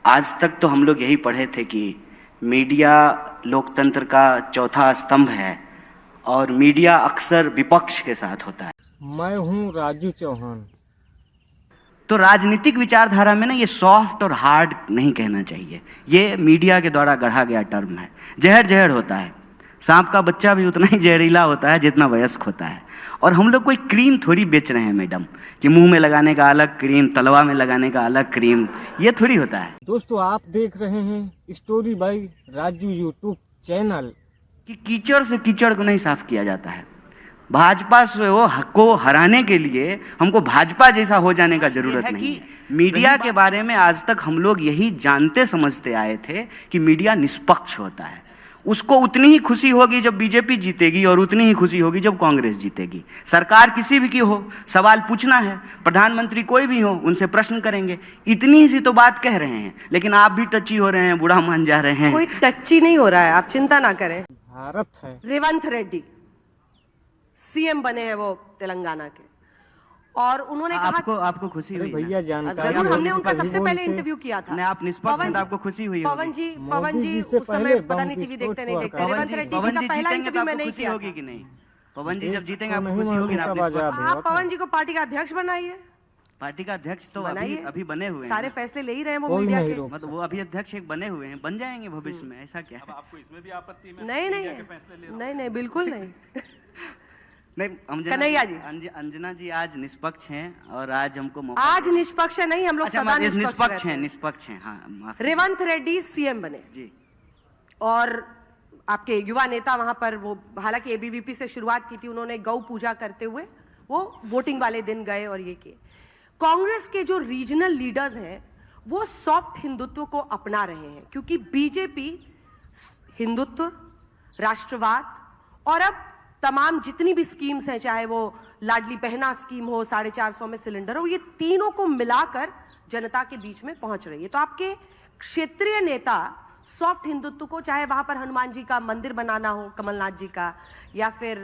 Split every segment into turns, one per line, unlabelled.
आज तक तो हम लोग यही पढ़े थे कि मीडिया लोकतंत्र का चौथा स्तंभ है और मीडिया अक्सर विपक्ष के साथ होता है।
मैं हूं राजू चौहान।
तो राजनीतिक विचारधारा में ना ये सॉफ्ट और हार्ड नहीं कहना चाहिए, ये मीडिया के द्वारा गढ़ा गया टर्म है। जहर जहर होता है, सांप का बच्चा भी उतना ही जहरीला होता है जितना वयस्क होता है। और हम लोग कोई क्रीम थोड़ी बेच रहे हैं मैडम, कि मुंह में लगाने का अलग क्रीम, तलवा में लगाने का अलग क्रीम, ये थोड़ी होता है।
दोस्तों, आप देख रहे हैं story by Raju YouTube channel.
कि कीचड़ से कीचड़ को नहीं साफ किया जाता है। भाजपा से वो को हराने के लिए हमको भाजपा जैसा हो जाने का जरूरत नहीं है। मीडिया के बारे में आज तक हम लोग यही जानते समझते आए थे कि मीडिया निष्पक्ष होता है। उसको उतनी ही खुशी होगी जब बीजेपी जीतेगी और उतनी ही खुशी होगी जब कांग्रेस जीतेगी। सरकार किसी भी की हो, सवाल पूछना है, प्रधानमंत्री कोई भी हो, उनसे प्रश्न करेंगे। इतनी सी तो बात कह रहे हैं, लेकिन आप भी टची हो रहे हैं, बुढ़ा मान जा रहे हैं।
कोई टची नहीं हो रहा है, आप चिंता ना करें।
भारत है।
रेवंत रेड्डी सीएम बने हैं वो तेलंगाना के, और उन्होंने कहा
आपको खुशी हुई
भैया जानकारी
जरूर, हमने उनका सबसे पहले इंटरव्यू किया था।
आप निष्पक्ष हैं तो आपको खुशी हुई
पवन जी उस समय पता नहीं टीवी देखते नहीं देखते। रेवंत रेड्डी जी का पहला इंटरव्यू मैंने ही किया
होगी कि नहीं? पवन जी जब जीतेंगे आपको खुशी होगी ना?
आप पवन जी को पार्टी का अध्यक्ष बनाइए।
पार्टी का अध्यक्ष तो अभी बने हुए हैं,
सारे फैसले ले ही रहे हैं वो मीडिया के।
मतलब वो अभी अध्यक्ष एक बने हुए हैं, बन जाएंगे भविष्य में, ऐसा क्या है?
आपको इसमें भी आपत्ति में?
नहीं बिल्कुल नहीं।
नहीं,
कन्हैया जी,
अंजना जी आज निष्पक्ष हैं और आज हमको
आज निष्पक्ष है नहीं, हम लोग सदा
निष्पक्ष हैं। हाँ,
रेवंत रेड्डी सीएम बने
जी,
और आपके युवा नेता वहां पर वो, हालांकि एबीवीपी से शुरुआत की थी उन्होंने, गौ पूजा करते हुए वो वोटिंग वाले दिन गए और ये किए। कांग्रेस के जो रीजनल लीडर्स हैं वो सॉफ्ट हिंदुत्व को अपना रहे हैं, क्योंकि बीजेपी हिंदुत्व, राष्ट्रवाद और अब तमाम जितनी भी स्कीम्स हैं, चाहे वो लाडली बहना स्कीम हो, 450 में सिलेंडर हो, ये तीनों को मिलाकर जनता के बीच में पहुंच रही है। तो आपके क्षेत्रीय नेता सॉफ्ट हिंदुत्व को, चाहे वहां पर हनुमान जी का मंदिर बनाना हो कमलनाथ जी का, या फिर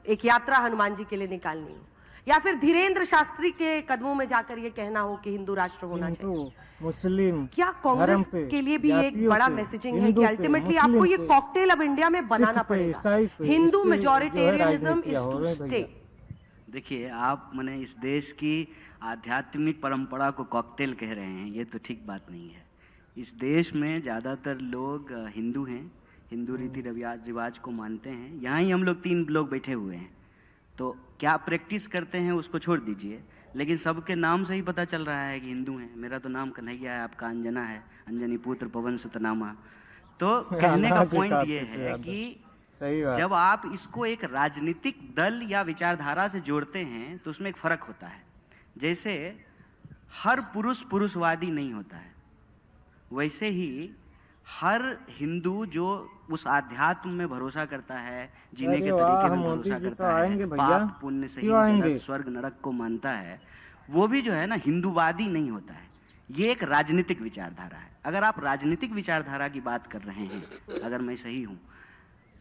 एक यात्रा हनुमान जी के लिए निकालनी हो, या फिर धीरेन्द्र शास्त्री के कदमों में जाकर ये कहना हो कि हिंदू राष्ट्र होना चाहिए,
मुस्लिम,
क्या कांग्रेस के लिए भी एक बड़ा मैसेजिंग है कि अल्टीमेटली आपको ये कॉकटेल अब इंडिया में बनाना पड़ेगा। Hindu majoritarianism is to stay.
देखिए, आप माने इस देश की आध्यात्मिक परंपरा को कॉकटेल कह रहे हैं, ये तो ठीक बात नहीं है। इस देश में ज़्यादातर लोग हिंदू हैं, हिंदू रीति रिवाज को मानते हैं। यहाँ ही हम लोग 3 लोग बैठे हुए हैं, तो क्या प्रैक्टिस करते हैं उसको छोड़ दीजिए, लेकिन सबके नाम से ही पता चल रहा है कि हिंदू हैं। मेरा तो नाम कन्हैया है, आपका अंजना है, अंजनी पुत्र पवन सुत नामा। तो कहने का पॉइंट ये है कि जब आप इसको एक राजनीतिक दल या विचारधारा से जोड़ते हैं तो उसमें एक फर्क होता है। जैसे हर पुरुष पुरुषवादी नहीं होता है, वैसे ही हर हिंदू जो उस आध्यात्म में भरोसा करता है, जीने के तरीके में भरोसा करता है, पाप पुण्य से ही स्वर्ग नरक को मानता है, वो भी जो है ना हिंदूवादी नहीं होता है। ये एक राजनीतिक विचारधारा है। अगर आप राजनीतिक विचारधारा की बात कर रहे हैं, अगर मैं सही हूँ,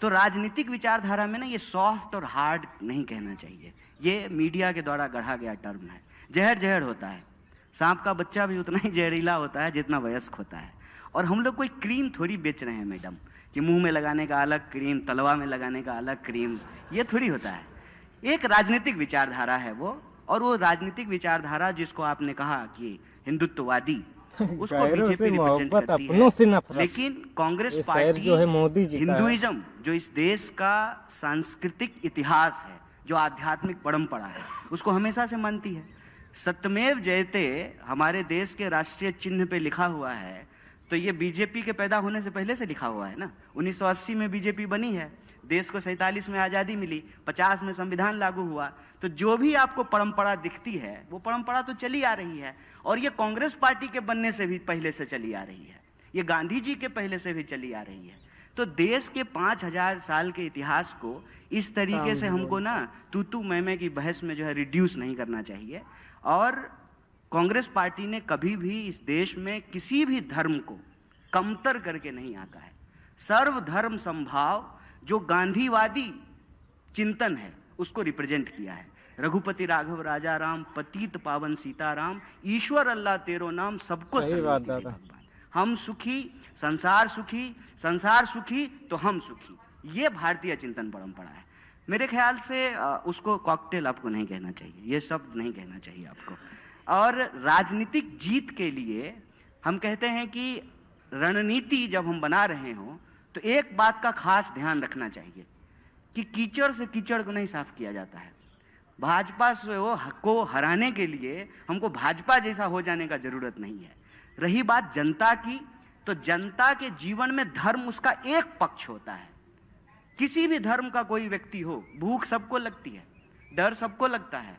तो राजनीतिक विचारधारा में ना ये सॉफ्ट और हार्ड नहीं कहना चाहिए, ये मीडिया के द्वारा गढ़ा गया टर्म है। जहर जहर होता है, सांप का बच्चा भी उतना ही जहरीला होता है जितना वयस्क होता है। और हम लोग कोई क्रीम थोड़ी बेच रहे हैं मैडम, कि मुंह में लगाने का अलग क्रीम, तलवा में लगाने का अलग क्रीम, ये थोड़ी होता है। एक राजनीतिक विचारधारा है वो, और वो राजनीतिक विचारधारा जिसको आपने कहा कि हिंदुत्ववादी, उसको बीजेपी रिप्रेजेंट करती है। लेकिन कांग्रेस पार्टी
जो है मोदी जी,
हिंदुइज्म जो इस देश का सांस्कृतिक इतिहास है, जो आध्यात्मिक परंपरा है, उसको हमेशा से मानती है। सत्यमेव जयते हमारे देश के राष्ट्रीय चिन्ह पे लिखा हुआ है, तो ये बीजेपी के पैदा होने से पहले से लिखा हुआ है ना। 1980 में बीजेपी बनी है, देश को 47 में आज़ादी मिली, 50 में संविधान लागू हुआ। तो जो भी आपको परंपरा दिखती है वो परंपरा तो चली आ रही है, और ये कांग्रेस पार्टी के बनने से भी पहले से चली आ रही है, ये गांधी जी के पहले से भी चली आ रही है। तो देश के 5000 साल के इतिहास को इस तरीके से हमको ना तू मैं की बहस में जो है रिड्यूस नहीं करना चाहिए। और कांग्रेस पार्टी ने कभी भी इस देश में किसी भी धर्म को कमतर करके नहीं आंका है। सर्वधर्म समभाव जो गांधीवादी चिंतन है उसको रिप्रेजेंट किया है। रघुपति राघव राजा राम, पतित पावन सीताराम, ईश्वर अल्लाह तेरो नाम, सबको
सही बात दादा।
हम सुखी, संसार सुखी तो हम सुखी। ये भारतीय चिंतन परंपरा है। मेरे ख्याल से उसको कॉकटेल आपको नहीं कहना चाहिए, ये शब्द नहीं कहना चाहिए आपको। और राजनीतिक जीत के लिए हम कहते हैं कि रणनीति जब हम बना रहे हों तो एक बात का खास ध्यान रखना चाहिए कि कीचड़ से कीचड़ को नहीं साफ किया जाता है। भाजपा को हराने के लिए हमको भाजपा जैसा हो जाने का जरूरत नहीं है। रही बात जनता की, तो जनता के जीवन में धर्म उसका एक पक्ष होता है। किसी भी धर्म का कोई व्यक्ति हो, भूख सबको लगती है, डर सबको लगता है,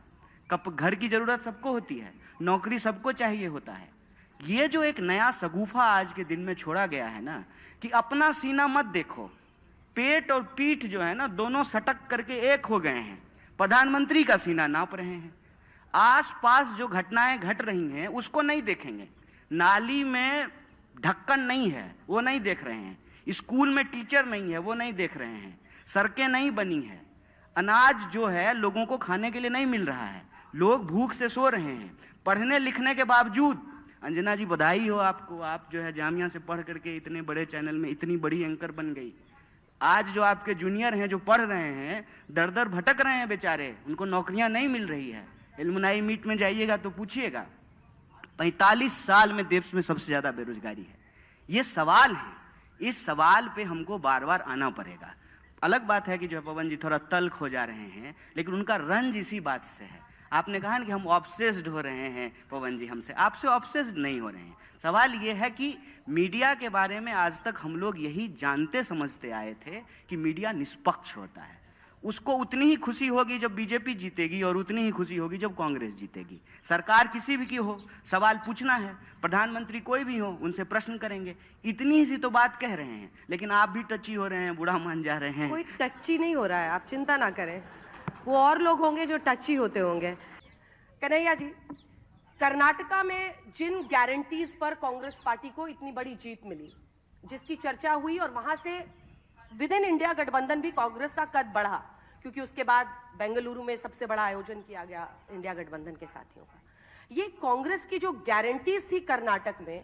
घर की जरूरत सबको होती है, नौकरी सबको चाहिए होता है। ये जो एक नया सगुफा आज के दिन में छोड़ा गया है ना, कि अपना सीना मत देखो, पेट और पीठ जो है ना दोनों सटक करके एक हो गए हैं, प्रधानमंत्री का सीना नाप रहे हैं। आसपास जो घटनाएं घट रही हैं उसको नहीं देखेंगे, नाली में ढक्कन नहीं है वो नहीं देख रहे हैं, स्कूल में टीचर नहीं है वो नहीं देख रहे हैं, सड़कें नहीं बनी है, अनाज जो है लोगों को खाने के लिए नहीं मिल रहा है, लोग भूख से सो रहे हैं। पढ़ने लिखने के बावजूद, अंजना जी बधाई हो आपको, आप जो है जामिया से पढ़ करके इतने बड़े चैनल में इतनी बड़ी एंकर बन गई। आज जो आपके जूनियर हैं जो पढ़ रहे हैं, दर दर भटक रहे हैं बेचारे, उनको नौकरियां नहीं मिल रही है। एलुमनाई मीट में जाइएगा तो पूछिएगा, 45 साल में देश में सबसे ज्यादा बेरोजगारी है। ये सवाल है, इस सवाल पे हमको बार बार आना पड़ेगा। अलग बात है कि जो पवन जी थोड़ा तल्ख हो जा रहे हैं, लेकिन उनका रंज इसी बात से है। आपने कहा ना कि हम ऑब्सेस्ड हो रहे हैं पवन जी हमसे, आपसे ऑब्सेस्ड नहीं हो रहे हैं। सवाल ये है कि मीडिया के बारे में आज तक हम लोग यही जानते समझते आए थे कि मीडिया निष्पक्ष होता है। उसको उतनी ही खुशी होगी जब बीजेपी जीतेगी और उतनी ही खुशी होगी जब कांग्रेस जीतेगी। सरकार किसी भी की हो, सवाल पूछना है, प्रधानमंत्री कोई भी हो, उनसे प्रश्न करेंगे, इतनी ही सी तो बात कह रहे हैं। लेकिन आप भी टची हो रहे हैं, बुरा मान जा रहे हैं।
कोई टची नहीं हो रहा है, आप चिंता ना करें, वो और लोग होंगे जो टची होते होंगे। कन्हैया जी, कर्नाटका में जिन गारंटीज पर कांग्रेस पार्टी को इतनी बड़ी जीत मिली, जिसकी चर्चा हुई, और वहां से विद इन इंडिया गठबंधन भी कांग्रेस का कद बढ़ा, क्योंकि उसके बाद बेंगलुरु में सबसे बड़ा आयोजन किया गया इंडिया गठबंधन के साथियों का। ये कांग्रेस की जो गारंटीज थी कर्नाटक में,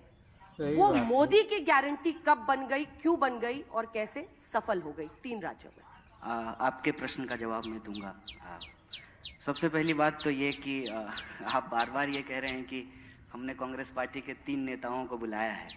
वो मोदी की गारंटी कब बन गई, क्यों बन गई और कैसे सफल हो गई 3 राज्यों में?
आपके प्रश्न का जवाब मैं दूंगा। सबसे पहली बात तो ये कि आप बार बार ये कह रहे हैं कि हमने कांग्रेस पार्टी के 3 नेताओं को बुलाया है,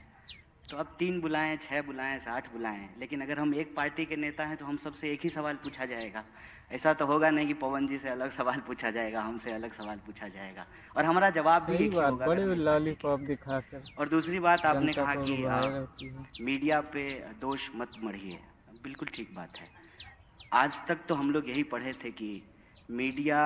तो अब 3 बुलाएं, 6 बुलाएं, 60 बुलाएं, लेकिन अगर हम एक पार्टी के नेता हैं तो हम सबसे एक ही सवाल पूछा जाएगा। ऐसा तो होगा नहीं कि पवन जी से अलग सवाल पूछा जाएगा, हमसे अलग सवाल पूछा जाएगा, और हमारा जवाब भी एक ही होगा।
बड़े लॉलीपॉप दिखाकर।
और दूसरी बात आपने कहा कि मीडिया पे दोष मत मढ़िए, बिल्कुल ठीक बात है। आज तक तो हम लोग यही पढ़े थे कि मीडिया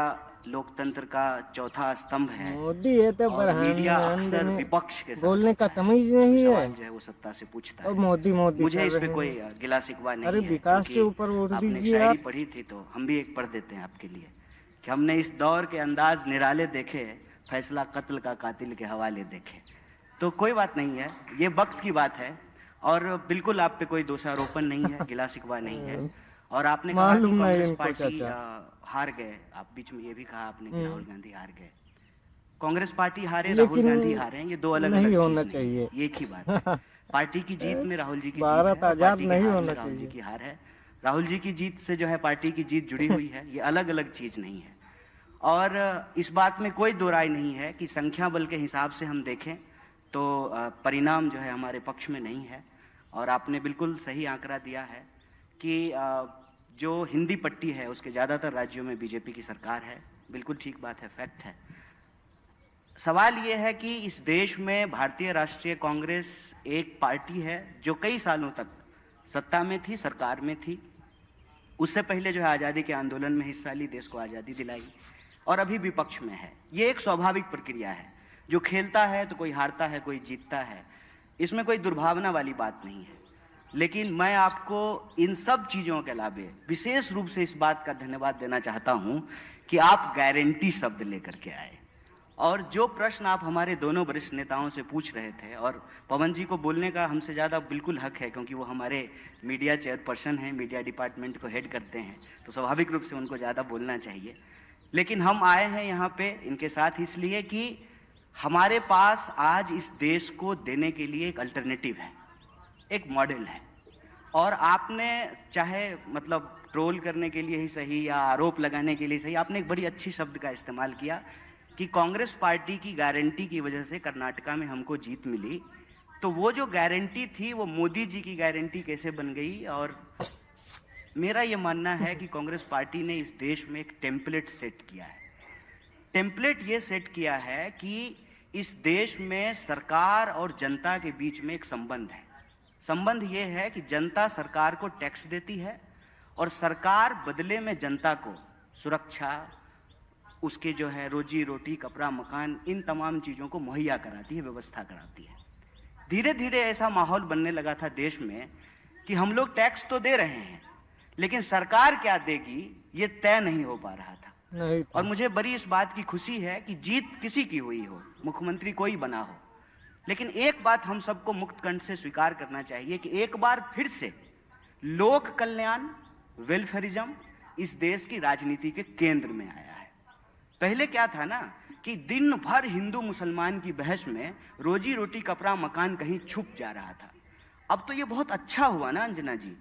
लोकतंत्र का चौथा स्तंभ है।
मोदी है तो
और मीडिया अक्सर विपक्ष के साथ
बोलने का तमीज नहीं है,
सवाल जो है वो सत्ता से पूछता है।
मोदी
मुझे इस पे कोई गिला शिकवा नहीं है।
अरे विकास के ऊपर वोट
आपने
दीजिए।
शायरी पढ़ी थी तो हम भी एक पढ़ देते हैं आपके लिए कि हमने इस दौर के अंदाज निराले देखे, फैसला कत्ल का कातिल के हवाले देखे। तो कोई बात नहीं है, ये वक्त की बात है, और बिल्कुल आप पे कोई दोषारोपण नहीं है, गिला शिकवा नहीं है। और आपने कहा कि कांग्रेस पार्टी हार गए, आप बीच में ये भी कहा आपने कि राहुल गांधी हार गए। कांग्रेस पार्टी हारे, राहुल गांधी हारे, ये 2 अलग अलग चीज नहीं है, एक ही बात है। पार्टी की जीत में राहुल जी की जीत है, पार्टी नहीं होना चाहिए, राहुल जी की हार है। राहुल जी की जीत से जो है पार्टी की जीत जुड़ी हुई है, ये अलग अलग चीज नहीं है। और इस बात में कोई दो राय नहीं है कि संख्या बल के हिसाब से हम देखें तो परिणाम जो है हमारे पक्ष में नहीं है। और आपने बिल्कुल सही आंकड़ा दिया है कि जो हिंदी पट्टी है उसके ज़्यादातर राज्यों में बीजेपी की सरकार है, बिल्कुल ठीक बात है, फैक्ट है। सवाल ये है कि इस देश में भारतीय राष्ट्रीय कांग्रेस एक पार्टी है जो कई सालों तक सत्ता में थी, सरकार में थी। उससे पहले जो है आज़ादी के आंदोलन में हिस्सा ली, देश को आज़ादी दिलाई, और अभी विपक्ष में है। ये एक स्वाभाविक प्रक्रिया है, जो खेलता है तो कोई हारता है, कोई जीतता है, इसमें कोई दुर्भावना वाली बात नहीं है। लेकिन मैं आपको इन सब चीज़ों के अलावे विशेष रूप से इस बात का धन्यवाद देना चाहता हूं कि आप गारंटी शब्द लेकर के आए, और जो प्रश्न आप हमारे दोनों वरिष्ठ नेताओं से पूछ रहे थे, और पवन जी को बोलने का हमसे ज़्यादा बिल्कुल हक है क्योंकि वो हमारे मीडिया चेयरपर्सन हैं, मीडिया डिपार्टमेंट को हेड करते हैं, तो स्वाभाविक रूप से उनको ज़्यादा बोलना चाहिए। लेकिन हम आए हैं यहाँ पे इनके साथ इसलिए कि हमारे पास आज इस देश को देने के लिए एक अल्टरनेटिव है, एक मॉडल है। और आपने चाहे मतलब ट्रोल करने के लिए ही सही या आरोप लगाने के लिए सही, आपने एक बड़ी अच्छी शब्द का इस्तेमाल किया कि कांग्रेस पार्टी की गारंटी की वजह से कर्नाटका में हमको जीत मिली। तो वो जो गारंटी थी वो मोदी जी की गारंटी कैसे बन गई? और मेरा ये मानना है कि कांग्रेस पार्टी ने इस देश में एक टेम्पलेट सेट किया है। टेम्पलेट ये सेट किया है कि इस देश में सरकार और जनता के बीच में एक संबंध है। संबंध ये है कि जनता सरकार को टैक्स देती है और सरकार बदले में जनता को सुरक्षा, उसके जो है रोजी रोटी, कपड़ा, मकान, इन तमाम चीज़ों को मुहैया कराती है, व्यवस्था कराती है। धीरे धीरे ऐसा माहौल बनने लगा था देश में कि हम लोग टैक्स तो दे रहे हैं, लेकिन सरकार क्या देगी ये तय नहीं हो पा रहा था।
नहीं था।
और मुझे बड़ी इस बात की खुशी है कि जीत किसी की हुई हो, मुख्यमंत्री कोई बना हो, लेकिन एक बात हम सबको मुक्त कंठ से स्वीकार करना चाहिए कि एक बार फिर से लोक कल्याण, वेलफेयरिज्म इस देश की राजनीति के केंद्र में आया है। पहले क्या था ना कि दिन भर हिंदू मुसलमान की बहस में रोजी रोटी, कपड़ा, मकान कहीं छुप जा रहा था। अब तो ये बहुत अच्छा हुआ ना अंजना जी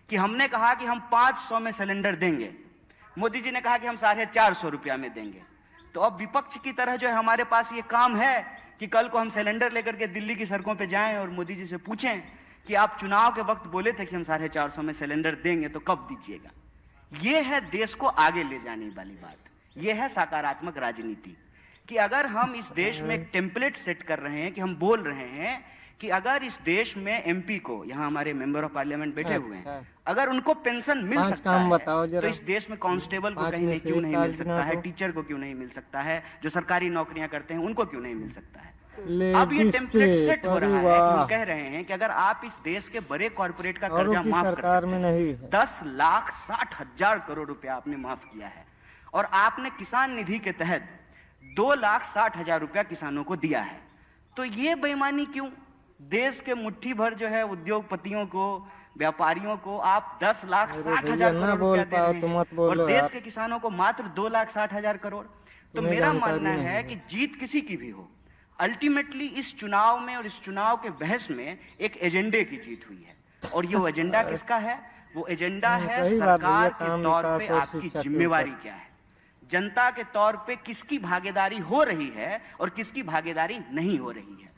कि हमने कहा कि हम 500 में सिलेंडर देंगे, मोदी जी ने कहा कि हम 450 रुपया में देंगे। तो अब विपक्ष की तरह जो है हमारे पास ये काम है कि कल को हम सिलेंडर लेकर के दिल्ली की सड़कों पे जाएं और मोदी जी से पूछें कि आप चुनाव के वक्त बोले थे कि हम 450 में सिलेंडर देंगे, तो कब दीजिएगा? ये है देश को आगे ले जाने वाली बात, ये है सकारात्मक राजनीति। कि अगर हम इस देश में एक टेम्पलेट सेट कर रहे हैं कि हम बोल रहे हैं कि अगर इस देश में एमपी को, यहाँ हमारे मेंबर ऑफ पार्लियामेंट बैठे हुए हैं, अगर उनको पेंशन मिल सकता है तो इस देश में कांस्टेबल को कहीं नहीं क्यों नहीं मिल सकता है, टीचर को क्यों नहीं मिल सकता है, जो सरकारी नौकरियां करते हैं उनको क्यों नहीं मिल सकता है? अब ये टेम्पलेट सेट हो रहा है कि हम कह रहे हैं कि अगर आप इस देश के बड़े कॉर्पोरेट का कर्जा माफ कर सकते हैं, 10,60,000 करोड़ रुपया आपने माफ किया है, और आपने किसान निधि के तहत 2,60,000 रुपया किसानों को दिया है, तो ये बेईमानी क्यों? देश के मुट्ठी भर जो है उद्योगपतियों को, व्यापारियों को आप 10,60,000 करोड़ रुपया दे रहे हैं और देश के किसानों को मात्र 2,60,000 करोड़। तो मेरा मानना है कि जीत किसी की भी हो, अल्टीमेटली इस चुनाव में और इस चुनाव के बहस में एक एजेंडे की जीत हुई है। और ये वो एजेंडा किसका है? वो एजेंडा है सरकार के तौर पे आपकी जिम्मेवारी क्या है, जनता के तौर पे किसकी भागीदारी हो रही है और किसकी भागीदारी नहीं हो रही है।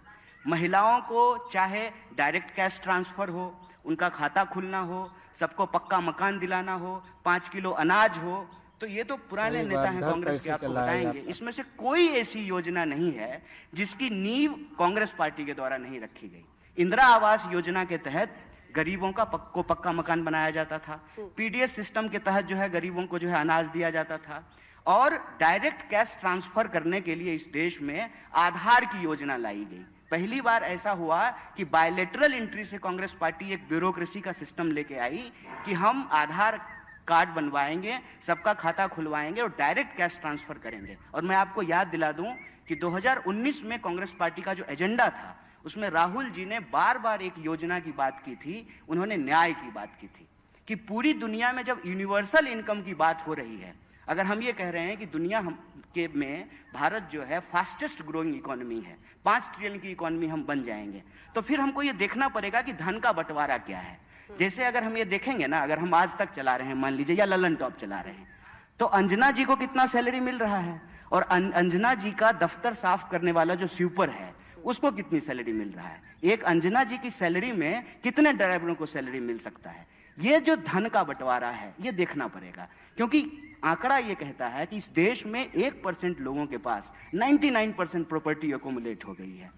महिलाओं को चाहे डायरेक्ट कैश ट्रांसफर हो, उनका खाता खुलना हो, सबको पक्का मकान दिलाना हो, 5 किलो अनाज हो, तो ये तो पुराने नेता हैं कांग्रेस के, आपको बताएंगे। इसमें से कोई ऐसी योजना नहीं है जिसकी नींव कांग्रेस पार्टी के द्वारा नहीं रखी गई। इंदिरा आवास योजना के तहत गरीबों का पक्का मकान बनाया जाता था, पीडीएस सिस्टम के तहत जो है गरीबों को जो है अनाज दिया जाता था, और डायरेक्ट कैश ट्रांसफर करने के लिए इस देश में आधार की योजना लाई गई। पहली बार ऐसा हुआ कि बायलेटरल एंट्री से कांग्रेस पार्टी एक ब्यूरोक्रेसी का सिस्टम लेके आई कि हम आधार कार्ड बनवाएंगे, सबका खाता खुलवाएंगे और डायरेक्ट कैश ट्रांसफर करेंगे। और मैं आपको याद दिला दूं कि 2019 में कांग्रेस पार्टी का जो एजेंडा था उसमें राहुल जी ने बार बार एक योजना की बात की थी, उन्होंने न्याय की बात की थी कि पूरी दुनिया में जब यूनिवर्सल इनकम की बात हो रही है, अगर हम ये कह रहे हैं कि दुनिया के में भारत जो है फास्टेस्ट ग्रोइंग इकोनॉमी है, 5 ट्रिलियन की इकोनॉमी हम बन जाएंगे, तो फिर हमको ये देखना पड़ेगा कि धन का बंटवारा क्या है। जैसे अगर हम ये देखेंगे ना, अगर हम आज तक चला रहे हैं मान लीजिए, या ललन टॉप चला रहे हैं, तो अंजना जी को कितना सैलरी मिल रहा है, और अंजना जी का दफ्तर साफ करने वाला जो स्वीपर है उसको कितनी सैलरी मिल रहा है। एक अंजना जी की सैलरी में कितने ड्राइवरों को सैलरी मिल सकता है। ये जो धन का बंटवारा है ये देखना पड़ेगा, क्योंकि आंकड़ा ये कहता है कि इस देश में 1% लोगों के पास 99% प्रॉपर्टी एक्युमुलेट हो गई है।